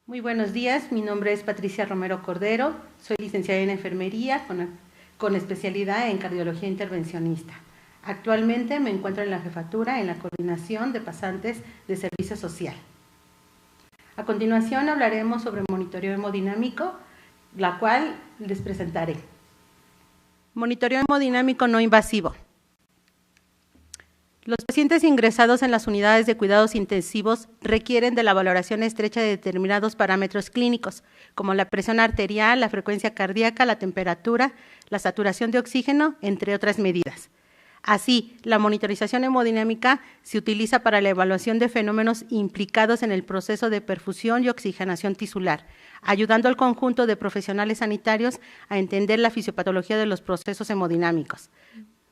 Muy buenos días, mi nombre es Patricia Romero Cordero, soy licenciada en enfermería con especialidad en cardiología intervencionista. Actualmente me encuentro en la jefatura en la coordinación de pasantes de servicio social. A continuación hablaremos sobre monitoreo hemodinámico, la cual les presentaré. Monitoreo hemodinámico no invasivo. Los pacientes ingresados en las unidades de cuidados intensivos requieren de la valoración estrecha de determinados parámetros clínicos, como la presión arterial, la frecuencia cardíaca, la temperatura, la saturación de oxígeno, entre otras medidas. Así, la monitorización hemodinámica se utiliza para la evaluación de fenómenos implicados en el proceso de perfusión y oxigenación tisular, ayudando al conjunto de profesionales sanitarios a entender la fisiopatología de los procesos hemodinámicos,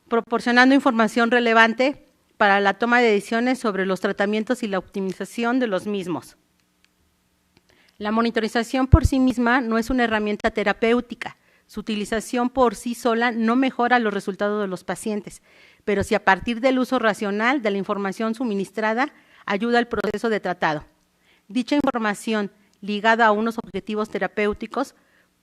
proporcionando información relevante para la toma de decisiones sobre los tratamientos y la optimización de los mismos. La monitorización por sí misma no es una herramienta terapéutica. Su utilización por sí sola no mejora los resultados de los pacientes, pero sí a partir del uso racional de la información suministrada ayuda al proceso de tratado. Dicha información, ligada a unos objetivos terapéuticos,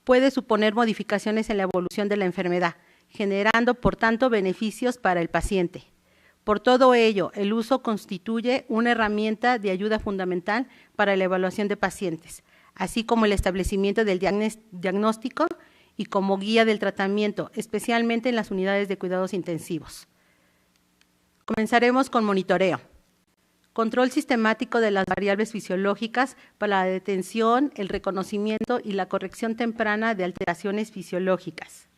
puede suponer modificaciones en la evolución de la enfermedad, generando, por tanto, beneficios para el paciente. Por todo ello, el uso constituye una herramienta de ayuda fundamental para la evaluación de pacientes, así como el establecimiento del diagnóstico y como guía del tratamiento, especialmente en las unidades de cuidados intensivos. Comenzaremos con monitoreo. Control sistemático de las variables fisiológicas para la detención, el reconocimiento y la corrección temprana de alteraciones fisiológicas.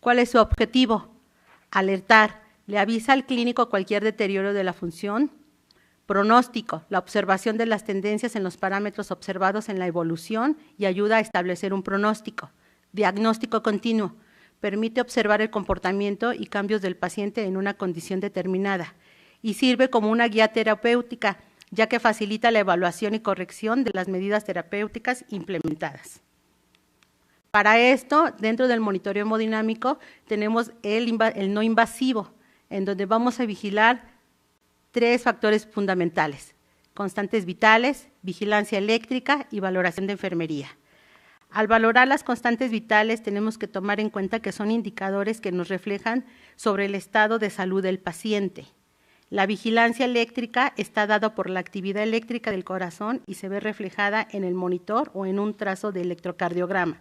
¿Cuál es su objetivo? Alertar. Le avisa al clínico cualquier deterioro de la función. Pronóstico, la observación de las tendencias en los parámetros observados en la evolución y ayuda a establecer un pronóstico. Diagnóstico continuo, permite observar el comportamiento y cambios del paciente en una condición determinada y sirve como una guía terapéutica, ya que facilita la evaluación y corrección de las medidas terapéuticas implementadas. Para esto, dentro del monitoreo hemodinámico, tenemos el no invasivo, en donde vamos a vigilar 3 factores fundamentales: constantes vitales, vigilancia eléctrica y valoración de enfermería. Al valorar las constantes vitales tenemos que tomar en cuenta que son indicadores que nos reflejan sobre el estado de salud del paciente. La vigilancia eléctrica está dada por la actividad eléctrica del corazón y se ve reflejada en el monitor o en un trazo de electrocardiograma.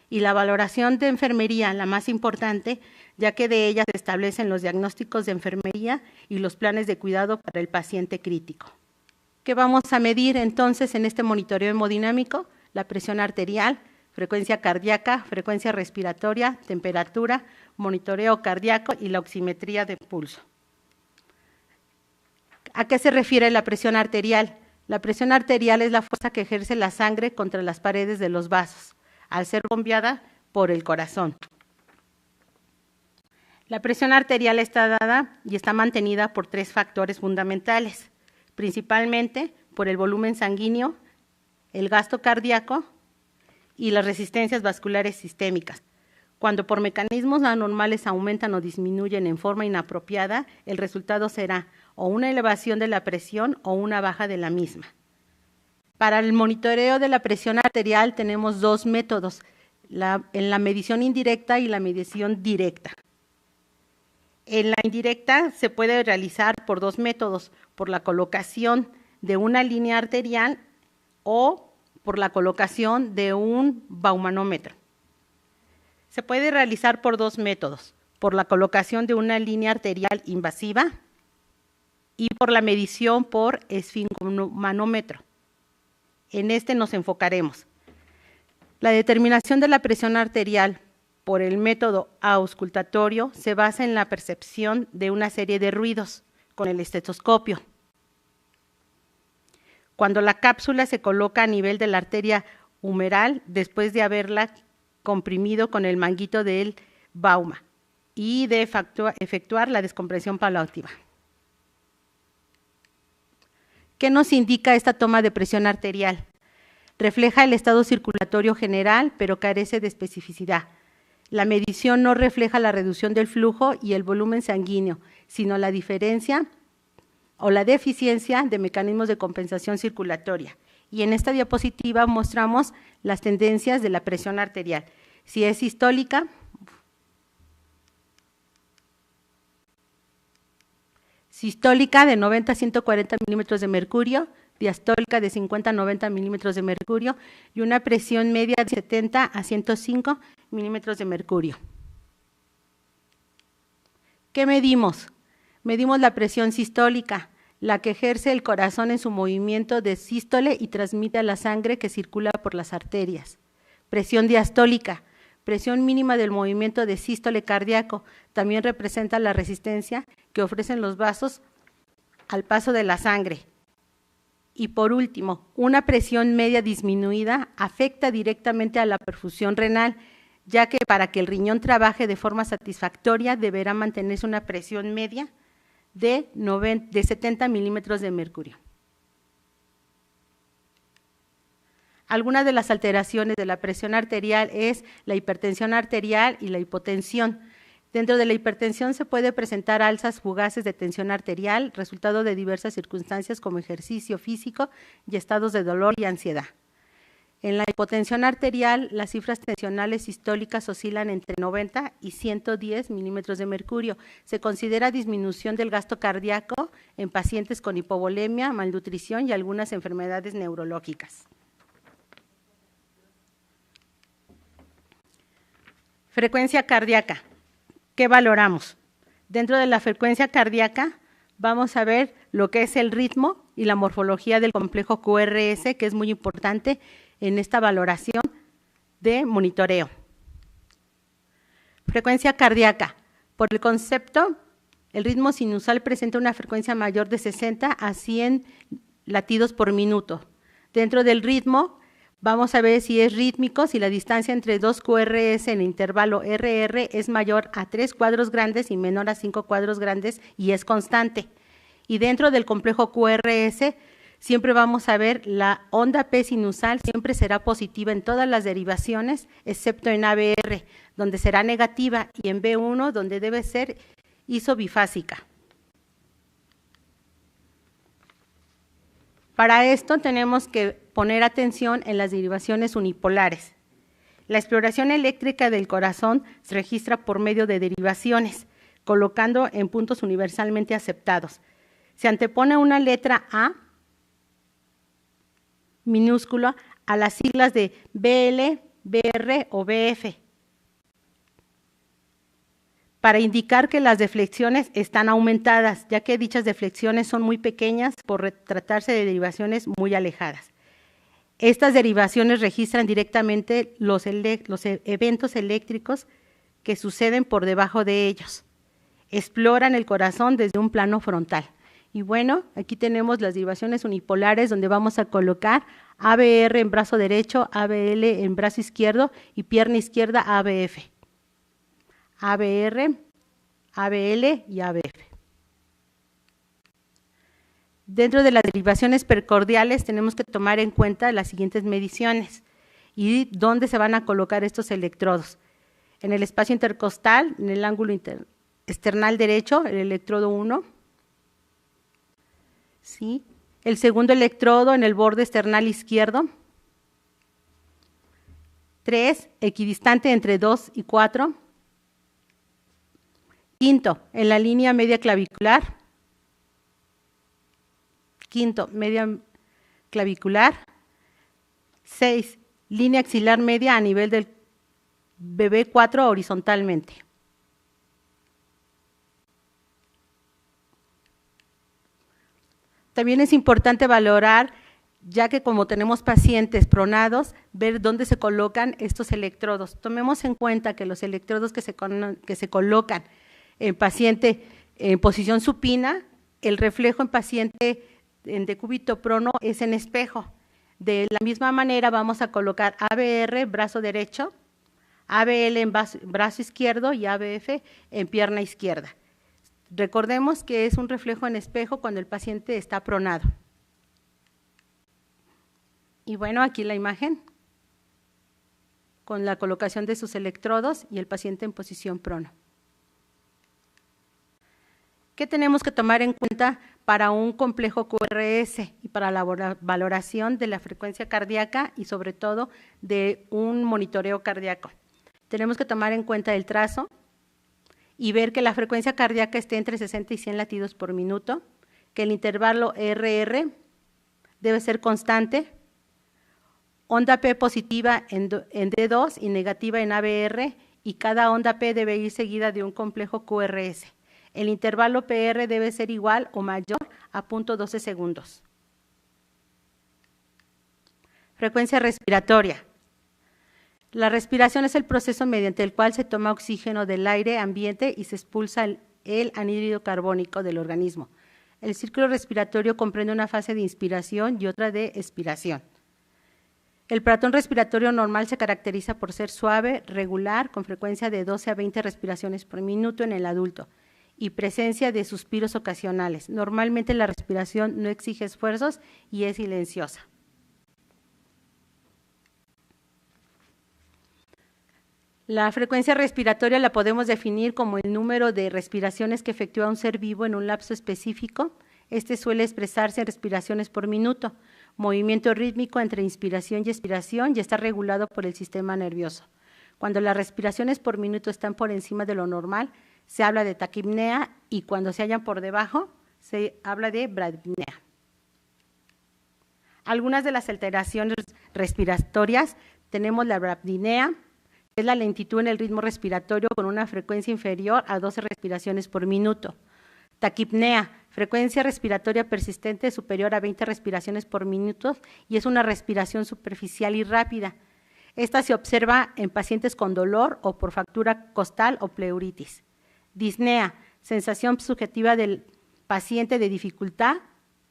Y la valoración de enfermería, la más importante, ya que de ella se establecen los diagnósticos de enfermería y los planes de cuidado para el paciente crítico. ¿Qué vamos a medir entonces en este monitoreo hemodinámico? La presión arterial, frecuencia cardíaca, frecuencia respiratoria, temperatura, monitoreo cardíaco y la oximetría de pulso. ¿A qué se refiere la presión arterial? La presión arterial es la fuerza que ejerce la sangre contra las paredes de los vasos, al ser bombeada por el corazón. La presión arterial está dada y está mantenida por 3 factores fundamentales, principalmente por el volumen sanguíneo, el gasto cardíaco y las resistencias vasculares sistémicas. Cuando por mecanismos anormales aumentan o disminuyen en forma inapropiada, el resultado será o una elevación de la presión o una baja de la misma. Para el monitoreo de la presión arterial tenemos 2 métodos, en la medición indirecta y la medición directa. En la indirecta se puede realizar por 2 métodos, por la colocación de una línea arterial o por la colocación de un baumanómetro. Se puede realizar por 2 métodos, por la colocación de una línea arterial invasiva y por la medición por esfigmomanómetro. En este nos enfocaremos. La determinación de la presión arterial por el método auscultatorio se basa en la percepción de una serie de ruidos con el estetoscopio. Cuando la cápsula se coloca a nivel de la arteria humeral después de haberla comprimido con el manguito del bauma y de efectuar la descompresión paulatina. ¿Qué nos indica esta toma de presión arterial? Refleja el estado circulatorio general, pero carece de especificidad. La medición no refleja la reducción del flujo y el volumen sanguíneo, sino la diferencia o la deficiencia de mecanismos de compensación circulatoria Y en esta diapositiva mostramos las tendencias de la presión arterial. Si es sistólica, de 90 a 140 milímetros de mercurio, diastólica de 50 a 90 milímetros de mercurio y una presión media de 70 a 105 milímetros de mercurio. ¿Qué medimos? Medimos la presión sistólica, la que ejerce el corazón en su movimiento de sístole y transmite a la sangre que circula por las arterias. Presión diastólica, presión mínima del movimiento de sístole cardíaco, también representa la resistencia que ofrecen los vasos al paso de la sangre. Y por último, una presión media disminuida afecta directamente a la perfusión renal, ya que para que el riñón trabaje de forma satisfactoria deberá mantenerse una presión media de 70 milímetros de mercurio. Algunas de las alteraciones de la presión arterial es la hipertensión arterial y la hipotensión. Dentro de la hipertensión se puede presentar alzas fugaces de tensión arterial, resultado de diversas circunstancias como ejercicio físico y estados de dolor y ansiedad. En la hipotensión arterial, las cifras tensionales sistólicas oscilan entre 90 y 110 milímetros de mercurio. Se considera disminución del gasto cardíaco en pacientes con hipovolemia, malnutrición y algunas enfermedades neurológicas. Frecuencia cardíaca. ¿Qué valoramos? Dentro de la frecuencia cardíaca vamos a ver lo que es el ritmo y la morfología del complejo QRS, que es muy importante en esta valoración de monitoreo. Frecuencia cardíaca. Por el concepto, el ritmo sinusal presenta una frecuencia mayor de 60 a 100 latidos por minuto. Dentro del ritmo, vamos a ver si es rítmico, si la distancia entre dos QRS en el intervalo RR es mayor a 3 cuadros grandes y menor a 5 cuadros grandes y es constante. Y dentro del complejo QRS, siempre vamos a ver la onda P sinusal, siempre será positiva en todas las derivaciones, excepto en ABR, donde será negativa, y en B1, donde debe ser isobifásica. Para esto tenemos que poner atención en las derivaciones unipolares. La exploración eléctrica del corazón se registra por medio de derivaciones, colocando en puntos universalmente aceptados. Se antepone una letra A minúscula a las siglas de BL, BR o BF, para indicar que las deflexiones están aumentadas, ya que dichas deflexiones son muy pequeñas por tratarse de derivaciones muy alejadas. Estas derivaciones registran directamente los eventos eléctricos que suceden por debajo de ellos. Exploran el corazón desde un plano frontal. Y bueno, aquí tenemos las derivaciones unipolares donde vamos a colocar ABR en brazo derecho, ABL en brazo izquierdo y pierna izquierda ABF. ABR, ABL y ABF. Dentro de las derivaciones percordiales tenemos que tomar en cuenta las siguientes mediciones y dónde se van a colocar estos electrodos. En el espacio intercostal, en el ángulo external derecho, el electrodo 1. ¿Sí? El segundo electrodo en el borde external izquierdo. 3, equidistante entre 2 y 4. Quinto, en la línea media clavicular. Quinto, media clavicular. 6, línea axilar media a nivel del BB4 horizontalmente. También es importante valorar, ya que como tenemos pacientes pronados, ver dónde se colocan estos electrodos. Tomemos en cuenta que los electrodos que se colocan en paciente en posición supina, el reflejo en paciente en decúbito prono es en espejo. De la misma manera vamos a colocar ABR, brazo derecho, ABL en brazo izquierdo y ABF en pierna izquierda. Recordemos que es un reflejo en espejo cuando el paciente está pronado. Y bueno, aquí la imagen con la colocación de sus electrodos y el paciente en posición prono. ¿Qué tenemos que tomar en cuenta para un complejo QRS y para la valoración de la frecuencia cardíaca y sobre todo de un monitoreo cardíaco? Tenemos que tomar en cuenta el trazo y ver que la frecuencia cardíaca esté entre 60 y 100 latidos por minuto, que el intervalo RR debe ser constante, onda P positiva en D2 y negativa en ABR, y cada onda P debe ir seguida de un complejo QRS. El intervalo PR debe ser igual o mayor a 0.12 segundos. Frecuencia respiratoria. La respiración es el proceso mediante el cual se toma oxígeno del aire ambiente y se expulsa el anhídrido carbónico del organismo. El círculo respiratorio comprende una fase de inspiración y otra de expiración. El patrón respiratorio normal se caracteriza por ser suave, regular, con frecuencia de 12 a 20 respiraciones por minuto en el adulto y presencia de suspiros ocasionales. Normalmente la respiración no exige esfuerzos y es silenciosa. La frecuencia respiratoria la podemos definir como el número de respiraciones que efectúa un ser vivo en un lapso específico. Este suele expresarse en respiraciones por minuto, movimiento rítmico entre inspiración y expiración, y está regulado por el sistema nervioso. Cuando las respiraciones por minuto están por encima de lo normal, se habla de taquipnea, y cuando se hallan por debajo, se habla de bradipnea. Algunas de las alteraciones respiratorias: tenemos la brapnea, que es la lentitud en el ritmo respiratorio con una frecuencia inferior a 12 respiraciones por minuto. Taquipnea, frecuencia respiratoria persistente superior a 20 respiraciones por minuto y es una respiración superficial y rápida. Esta se observa en pacientes con dolor o por fractura costal o pleuritis. Disnea, sensación subjetiva del paciente de dificultad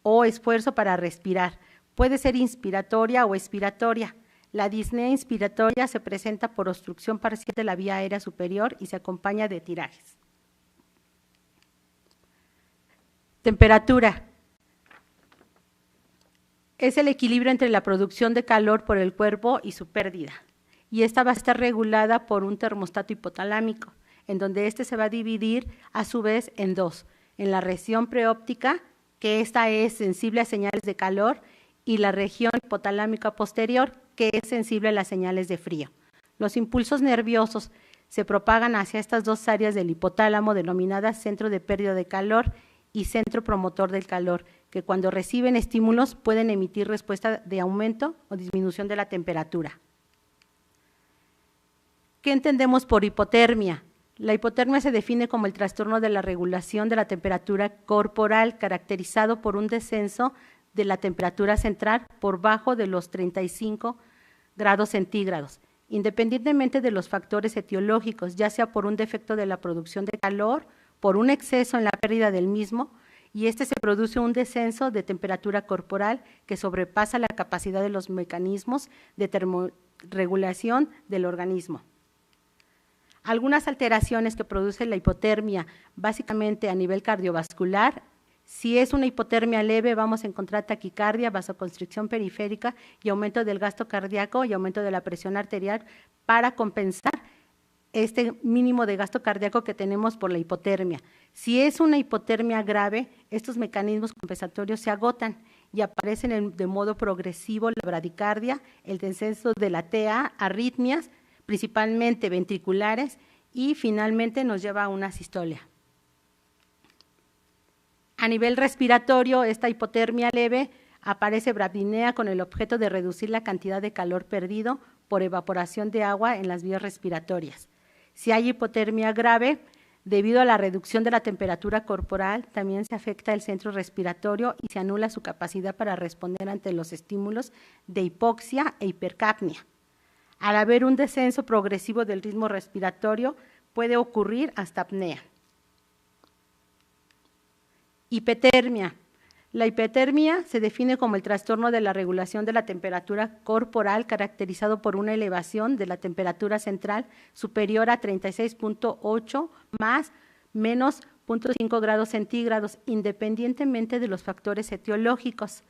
o esfuerzo para respirar. Puede ser inspiratoria o expiratoria. La disnea inspiratoria se presenta por obstrucción parcial de la vía aérea superior y se acompaña de tirajes. Temperatura. Es el equilibrio entre la producción de calor por el cuerpo y su pérdida. Y esta va a estar regulada por un termostato hipotalámico, en donde este se va a dividir a su vez en dos: en la región preóptica, que esta es sensible a señales de calor, y la región hipotalámica posterior, que es sensible a las señales de frío. Los impulsos nerviosos se propagan hacia estas dos áreas del hipotálamo, denominadas centro de pérdida de calor y centro promotor del calor, que cuando reciben estímulos pueden emitir respuesta de aumento o disminución de la temperatura. ¿Qué entendemos por hipotermia? La hipotermia se define como el trastorno de la regulación de la temperatura corporal, caracterizado por un descenso de la temperatura central por bajo de los 35 grados centígrados, independientemente de los factores etiológicos, ya sea por un defecto de la producción de calor, por un exceso en la pérdida del mismo, y se produce un descenso de temperatura corporal que sobrepasa la capacidad de los mecanismos de termorregulación del organismo. Algunas alteraciones que produce la hipotermia, básicamente a nivel cardiovascular. Si es una hipotermia leve, vamos a encontrar taquicardia, vasoconstricción periférica y aumento del gasto cardíaco y aumento de la presión arterial para compensar este mínimo de gasto cardíaco que tenemos por la hipotermia. Si es una hipotermia grave, estos mecanismos compensatorios se agotan y aparecen de modo progresivo la bradicardia, el descenso de la TA, arritmias, principalmente ventriculares, y finalmente nos lleva a una sistolia. A nivel respiratorio, esta hipotermia leve aparece brapnea con el objeto de reducir la cantidad de calor perdido por evaporación de agua en las vías respiratorias. Si hay hipotermia grave, debido a la reducción de la temperatura corporal, también se afecta el centro respiratorio y se anula su capacidad para responder ante los estímulos de hipoxia e hipercapnia. Al haber un descenso progresivo del ritmo respiratorio, puede ocurrir hasta apnea. Hipotermia. La hipotermia se define como el trastorno de la regulación de la temperatura corporal caracterizado por una elevación de la temperatura central superior a 36.8 más menos 0.5 grados centígrados, independientemente de los factores etiológicos,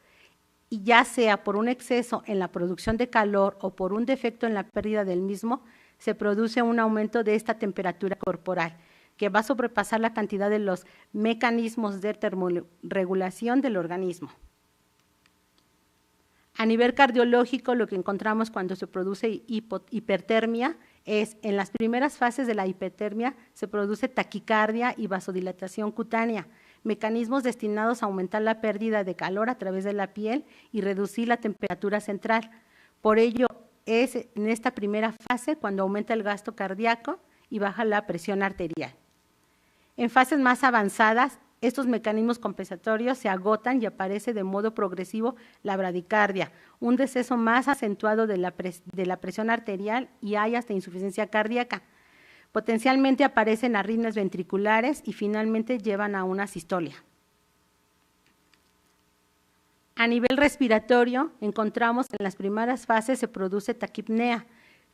y ya sea por un exceso en la producción de calor o por un defecto en la pérdida del mismo, se produce un aumento de esta temperatura corporal. que va a sobrepasar la cantidad de los mecanismos de termorregulación del organismo. A nivel cardiológico, lo que encontramos cuando se produce hipertermia es, en las primeras fases de la hipertermia, se produce taquicardia y vasodilatación cutánea, mecanismos destinados a aumentar la pérdida de calor a través de la piel y reducir la temperatura central. Por ello, es en esta primera fase cuando aumenta el gasto cardíaco y baja la presión arterial. En fases más avanzadas, estos mecanismos compensatorios se agotan y aparece de modo progresivo la bradicardia, un deceso más acentuado de la presión arterial y hay hasta insuficiencia cardíaca. Potencialmente aparecen arritmias ventriculares y finalmente llevan a una sistolia. A nivel respiratorio, encontramos que en las primeras fases se produce taquipnea,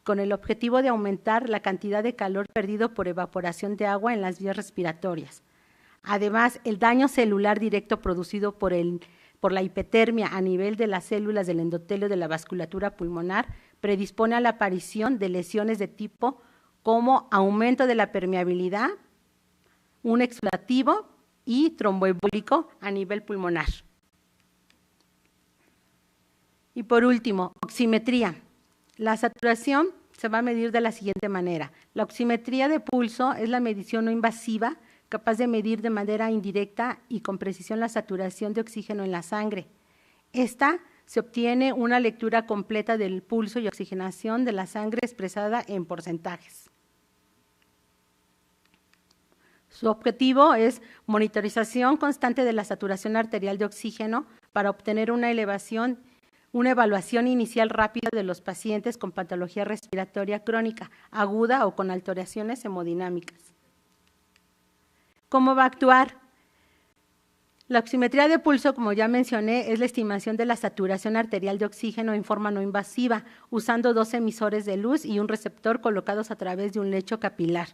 con el objetivo de aumentar la cantidad de calor perdido por evaporación de agua en las vías respiratorias. Además, el daño celular directo producido por la hipertermia a nivel de las células del endotelio de la vasculatura pulmonar predispone a la aparición de lesiones de tipo como aumento de la permeabilidad, un exudativo y tromboembólico a nivel pulmonar. Y por último, oximetría. La saturación se va a medir de la siguiente manera. La oximetría de pulso es la medición no invasiva capaz de medir de manera indirecta y con precisión la saturación de oxígeno en la sangre. Esta se obtiene una lectura completa del pulso y oxigenación de la sangre expresada en porcentajes. Su objetivo es monitorización constante de la saturación arterial de oxígeno para obtener una evaluación inicial rápida de los pacientes con patología respiratoria crónica, aguda o con alteraciones hemodinámicas. ¿Cómo va a actuar? La oximetría de pulso, como ya mencioné, es la estimación de la saturación arterial de oxígeno en forma no invasiva, usando 2 emisores de luz y un receptor colocados a través de un lecho capilar.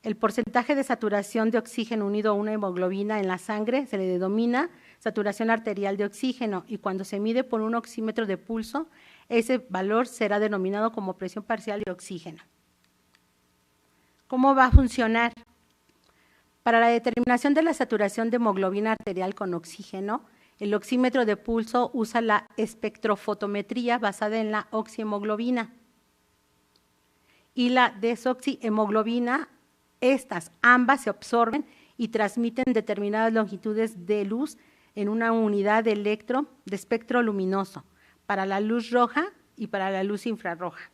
El porcentaje de saturación de oxígeno unido a una hemoglobina en la sangre se le denomina saturación arterial de oxígeno y cuando se mide por un oxímetro de pulso, ese valor será denominado como presión parcial de oxígeno. ¿Cómo va a funcionar? Para la determinación de la saturación de hemoglobina arterial con oxígeno, el oxímetro de pulso usa la espectrofotometría basada en la oxihemoglobina y la desoxihemoglobina. Estas ambas se absorben y transmiten determinadas longitudes de luz en una unidad de espectro luminoso para la luz roja y para la luz infrarroja.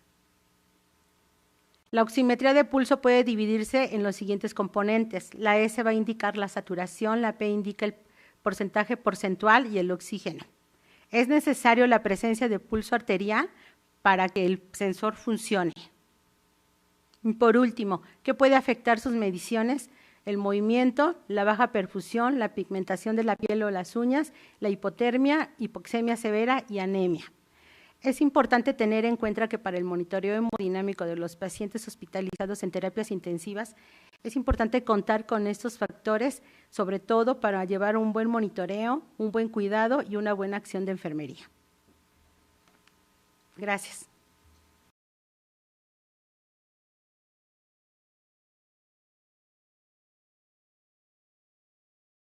La oximetría de pulso puede dividirse en los siguientes componentes. La S va a indicar la saturación, la P indica el porcentaje porcentual y el oxígeno. Es necesario la presencia de pulso arterial para que el sensor funcione. Y por último, ¿qué puede afectar sus mediciones? El movimiento, la baja perfusión, la pigmentación de la piel o las uñas, la hipotermia, hipoxemia severa y anemia. Es importante tener en cuenta que para el monitoreo hemodinámico de los pacientes hospitalizados en terapias intensivas, es importante contar con estos factores, sobre todo para llevar un buen monitoreo, un buen cuidado y una buena acción de enfermería. Gracias.